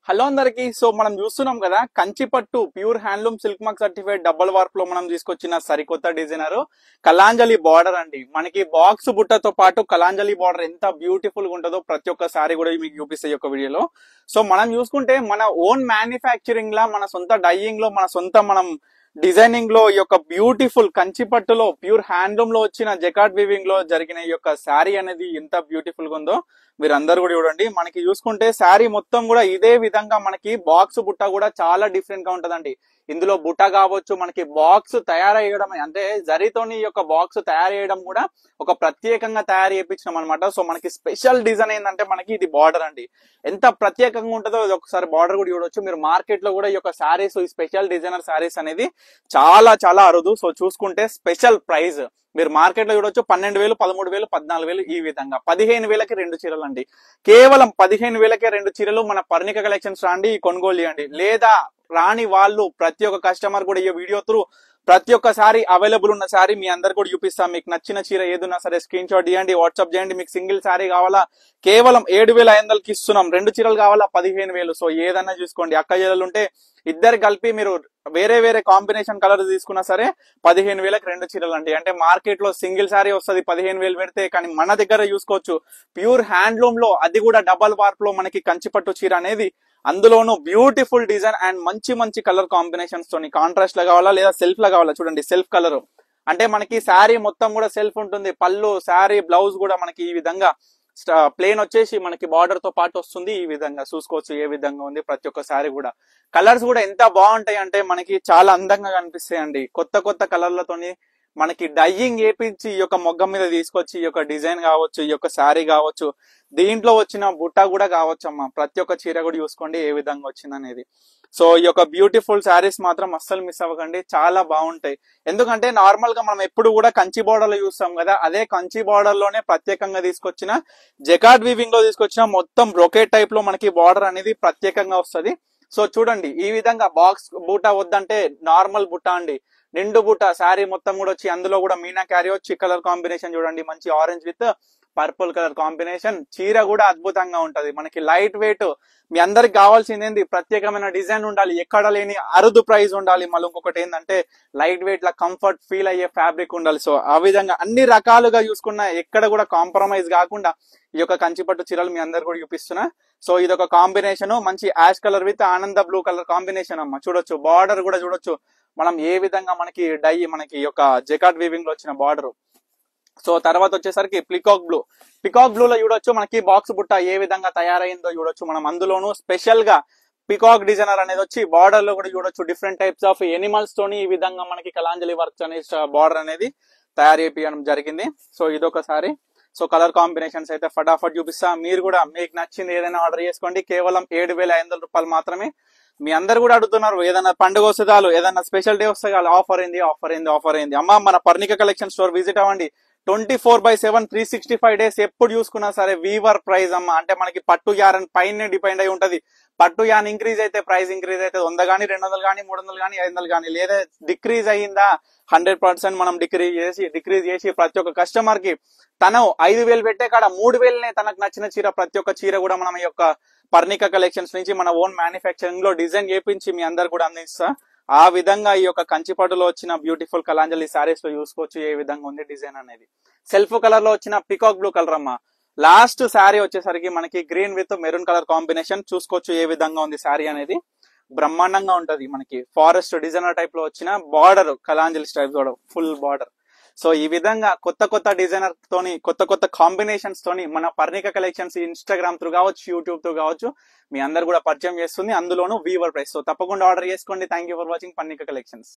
Hello అందరికి. So మనం చూస్తున్నాం కదా, Kanchipattu pure handloom silk mark certified double warp లో మనం తీసుకొచ్చిన సరికొత్త డిజైనర్ కలాంజలి బార్డర్ అండి. మనకి బాక్స్ బుట్టతో పాటు కలాంజలి బార్డర్ ఎంత బ్యూటిఫుల్ గా ఉంటుందో ప్రతి ఒక్క సారీ కూడా మీకు చూపిస్తాయి ఈ యొక్క వీడియోలో. సో మనం చూసుకుంటే మన ఓన్ మ్యానుఫ్యాక్చరింగ్ లా, మన సొంత డైయింగ్ లో, మన సొంత మనం డిజైనింగ్ లో ఈ యొక్క బ్యూటిఫుల్ కంచిపట్టులో ప్యూర్ హ్యాండ్లూమ్ లో వచ్చిన జకార్డ్ వీవింగ్ లో జరిగిన ఈ యొక్క శారీ అనేది ఎంత బ్యూటిఫుల్ గా ఉందో మీరు అందరు కూడా చూడండి. మనకి చూసుకుంటే శారీ మొత్తం కూడా ఇదే విధంగా మనకి బాక్స్ బుట్ట కూడా చాలా డిఫరెంట్ గా ఉంటదండి. ఇందులో బుట్ట కావచ్చు, మనకి బాక్స్ తయారయ్యడం అంటే జరీతోని ఈ యొక్క బాక్స్ తయారు చేయడం కూడా ఒక ప్రత్యేకంగా తయారు చేయించినాం అనమాట. సో మనకి స్పెషల్ డిజైన్ ఏంటంటే మనకి ఇది బార్డర్ అండి. ఎంత ప్రత్యేకంగా ఉంటుందో ఒకసారి బార్డర్ కూడా చూడొచ్చు మీరు. మార్కెట్ లో కూడా ఈ యొక్క శారీస్, ఈ స్పెషల్ డిజైనర్ శారీస్ అనేది చాలా చాలా అరుదు. సో చూసుకుంటే స్పెషల్ ప్రైస్ మీరు మార్కెట్ లో చూడొచ్చు 12,000, 13,000, 14,000 ఈ విధంగా 15,000కి 2 చీరలు అండి. కేవలం 15,000కే 2 చీరలు మన పర్ణిక కలెక్షన్స్ రాండి, కొనుగోలు చేయండి. లేదా రాని వాళ్ళు ప్రతి ఒక్క కస్టమర్ కూడా ఈ వీడియో త్రూ ప్రతి ఒక్కసారి అవైలబుల్ ఉన్న సారీ మీ అందరు కూడా చూపిస్తాం. మీకు నచ్చిన చీర ఏదున్నా సరే స్క్రీన్ షాట్ ఇవ్వండి, వాట్సాప్ చేయండి. మీకు సింగిల్ సారీ కావాలా కేవలం 7,500కి ఇస్తున్నాం. 2 చీరలు కావాలా 15,000. సో ఏదన్నా చూసుకోండి. అక్క చెల్లెలు ఉంటే ఇద్దరు కలిపి మీరు వేరే వేరే కాంబినేషన్ కలర్ తీసుకున్నా సరే 15,000కి 2 చీరలు అండి. అంటే మార్కెట్ లో సింగిల్ సారీ వస్తుంది 15,000 పెడితే, కానీ మన దగ్గర చూసుకోవచ్చు ప్యూర్ హ్యాండ్లూమ్ లో, అది కూడా డబల్ వార్ప్ లో మనకి కంచిపట్టు చీర అనేది, అందులోనూ బ్యూటిఫుల్ డిజైన్ అండ్ మంచి మంచి కలర్ కాంబినేషన్స్ తోని. కాంట్రాస్ట్ లా కావాలా లేదా సెల్ఫ్ లా కావాలా, చూడండి సెల్ఫ్ కలర్ అంటే మనకి శారీ మొత్తం కూడా సెల్ఫ్ ఉంటుంది. పళ్ళు, శారీ, బ్లౌజ్ కూడా మనకి ఈ విధంగా ప్లేన్ వచ్చేసి మనకి బార్డర్ తో పాటు వస్తుంది. ఈ విధంగా చూసుకోవచ్చు ఏ విధంగా ఉంది ప్రతి ఒక్క శారీ కూడా. కలర్స్ కూడా ఎంత బాగుంటాయి అంటే మనకి చాలా అందంగా కనిపిస్తాయి అండి. కొత్త కొత్త కలర్లతోని మనకి డైయింగ్ వేపించి ఈ యొక్క మొగ్గం మీద తీసుకొచ్చి ఈ యొక్క డిజైన్ కావచ్చు, ఈ యొక్క శారీ కావచ్చు, దీంట్లో వచ్చిన బుట్ట కూడా కావచ్చు అమ్మ. ప్రతి ఒక్క చీర కూడా చూసుకోండి ఏ విధంగా వచ్చింది అనేది. సో ఈ యొక్క బ్యూటిఫుల్ శారీస్ మాత్రం అస్సలు మిస్ అవ్వకండి, చాలా బాగుంటాయి. ఎందుకంటే నార్మల్ గా మనం ఎప్పుడు కూడా కంచి బార్డర్ లో చూస్తాం కదా, అదే కంచి బార్డర్ లోనే ప్రత్యేకంగా తీసుకొచ్చిన జకార్డ్ వీవింగ్ లో తీసుకొచ్చిన మొత్తం బ్రొకేట్ టైప్ లో మనకి బార్డర్ అనేది ప్రత్యేకంగా వస్తుంది. సో చూడండి ఈ విధంగా బాక్స్ బూటా వద్దంటే నార్మల్ బుట్ట అండి, నిండు బుట్ట శారీ మొత్తం కూడా వచ్చి అందులో కూడా మీనా క్యారీ వచ్చి కలర్ కాంబినేషన్ చూడండి, మంచి orange with purple colour combination. చీర కూడా అద్భుతంగా ఉంటది మనకి, లైట్ వెయిట్. మీ అందరికి కావాల్సింది ఏంది, ప్రత్యేకమైన డిజైన్ ఉండాలి, ఎక్కడ లేని అరుదు ప్రైస్ ఉండాలి. మళ్ళీ ఇంకొకటి ఏంటంటే లైట్ వెయిట్ లా కంఫర్ట్ ఫీల్ అయ్యే ఫ్యాబ్రిక్ ఉండాలి. సో ఆ విధంగా అన్ని రకాలుగా చూసుకున్న ఎక్కడ కూడా కాంప్రమైజ్ కాకుండా ఈ యొక్క కంచిపట్టు చీరలు మీ అందరు కూడా చూపిస్తున్నా. సో ఇది ఒక కాంబినేషన్, మంచి యాష్ కలర్ విత్ ఆనంద బ్లూ కలర్ కాంబినేషన్ అమ్మ. చూడొచ్చు బార్డర్ కూడా చూడొచ్చు మనం ఏ విధంగా మనకి డై మనకి యొక్క జకార్డ్ వీవింగ్ లో వచ్చిన బార్డర్. సో తర్వాత వచ్చేసరికి పికాక్ బ్లూ లో చూడొచ్చు మనకి బాక్స్ బుట్ట ఏ విధంగా తయారైందో చూడొచ్చు మనం. అందులోనూ స్పెషల్ గా పికాక్ డిజైనర్ అనేది వచ్చి బార్డర్ లో కూడా చూడొచ్చు డిఫరెంట్ టైప్స్ ఆఫ్ ఎనిమల్స్ తోని ఈ విధంగా మనకి కలాంజలి వర్క్స్ అనే బార్డర్ అనేది తయారు చేయడం జరిగింది. సో ఇదొకసారి. సో కలర్ కాంబినేషన్స్ అయితే ఫటాఫట్ చూపిస్తా. మీరు కూడా మీకు నచ్చింది ఏదైనా ఆర్డర్ చేసుకోండి. కేవలం 7,500 రూపాయలు మాత్రమే. మీ అందరు కూడా అడుగుతున్నారు ఏదైనా పండుగ వస్తే చాలు, ఏదైనా స్పెషల్ డే వస్తే చాలు ఆఫర్ ఏంది అమ్మ. మన పర్ణిక కలెక్షన్ స్టోర్ విజిట్ అవ్వండి. 24/7 365 డేస్ ఎప్పుడు చూసుకున్నా సరే వీవర్ ప్రైస్ అమ్మ. అంటే మనకి పట్టు యారన్ పైన డిపెండ్ అయి ఉంటది. పట్టు యాన్ ఇంక్రీజ్ అయితే ప్రైస్ ఇంక్రీజ్ అయితే 100 గానీ 200 గానీ 300 గానీ 500 గానీ, లేదా డిక్రీజ్ అయ్యిందా 100% మనం డిక్రీజ్ చేసి ప్రతి ఒక్క కస్టమర్ కి తను 5,000 పెట్టే కాడ 3,000నే తనకు నచ్చిన చీర, ప్రతి ఒక్క చీర కూడా మనం ఈ యొక్క పర్ణిక కలెక్షన్స్ నుంచి మన ఓన్ మ్యానుఫ్యాక్చరింగ్ లో డిజైన్ చేపించి మీ అందరు కూడా అందిస్తా. ఆ విధంగా ఈ యొక్క కంచిపట్టులో వచ్చిన బ్యూటిఫుల్ కలాంజలి సారీస్ లో చూసుకోవచ్చు ఏ విధంగా ఉంది డిజైన్ అనేది. సెల్ఫ్ కలర్ లో వచ్చిన పికాక్ బ్లూ కలర్ అమ్మ. లాస్ట్ శారీ వచ్చేసరికి మనకి green with maroon colour combination. చూసుకోవచ్చు ఏ విధంగా ఉంది శారీ అనేది, బ్రహ్మాండంగా ఉంటది. మనకి ఫారెస్ట్ డిజైనర్ టైప్ లో వచ్చిన border, Kalanjali style full border. So ఈ విధంగా కొత్త కొత్త డిజైనర్ తోని, కొత్త కొత్త కాంబినేషన్స్ తోని మన పర్ణిక కలెక్షన్స్ ఇన్స్టాగ్రామ్ త్రూ కావచ్చు, యూట్యూబ్ త్రూ కావచ్చు మీ అందరు కూడా పరిచయం చేస్తుంది. అందులోనూ వీవర్ ప్రైస్. సో తప్పకుండా ఆర్డర్ చేసుకోండి. Thank you for watching Parnika collections.